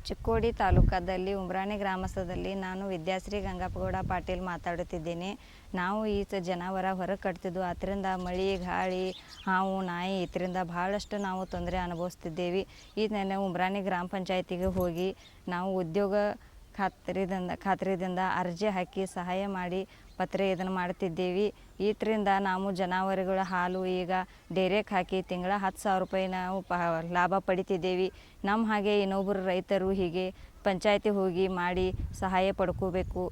ಚಿಕ್ಕೋಡಿ ತಾಲೂಕಾದಲ್ಲಿ ಉಮ್ರಾಣಿ ಗ್ರಾಮಸ್ಥದಲ್ಲಿ ನಾನು ವಿದ್ಯಾಶ್ರೀ ಗಂಗಪ್ಪಗೌಡ ಪಾಟೀಲ್ ಮಾತಾಡುತ್ತಿದ್ದೇನೆ. ನಾವು ಈ ಜನಾವರ ಹೊರಗೆ ಕಟ್ತಿದ್ದು, ಅದರಿಂದ ಮಳೆ ಗಾಳಿ ಹಾವು ನಾಯಿ ಇದರಿಂದ ಭಾಳಷ್ಟು ನಾವು ತೊಂದರೆ ಅನುಭವಿಸ್ತಿದ್ದೇವೆ. ಈ ನೆನೆ ಉಮ್ರಾಣಿ ಗ್ರಾಮ ಪಂಚಾಯತಿಗೆ ಹೋಗಿ ನಾವು ಉದ್ಯೋಗ ಖಾತ್ರಿದಿಂದ ಅರ್ಜಿ ಹಾಕಿ ಸಹಾಯ ಮಾಡಿ ಪತ್ರ ಇದನ್ನು ಮಾಡ್ತಿದ್ದೇವೆ. ಇದರಿಂದ ನಾವು ಜಾನುವಾರುಗಳ ಹಾಲು ಈಗ ಡೈರೆಗೆ ಹಾಕಿ ತಿಂಗಳ 10,000 ರೂಪಾಯಿ ನಾವು ಲಾಭ ಪಡಿತಿದ್ದೇವೆ. ನಮ್ಮ ಹಾಗೆ ಇನ್ನೊಬ್ಬರು ರೈತರು ಹೀಗೆ ಪಂಚಾಯತಿ ಹೋಗಿ ಮಾಡಿ ಸಹಾಯ ಪಡ್ಕೋಬೇಕು.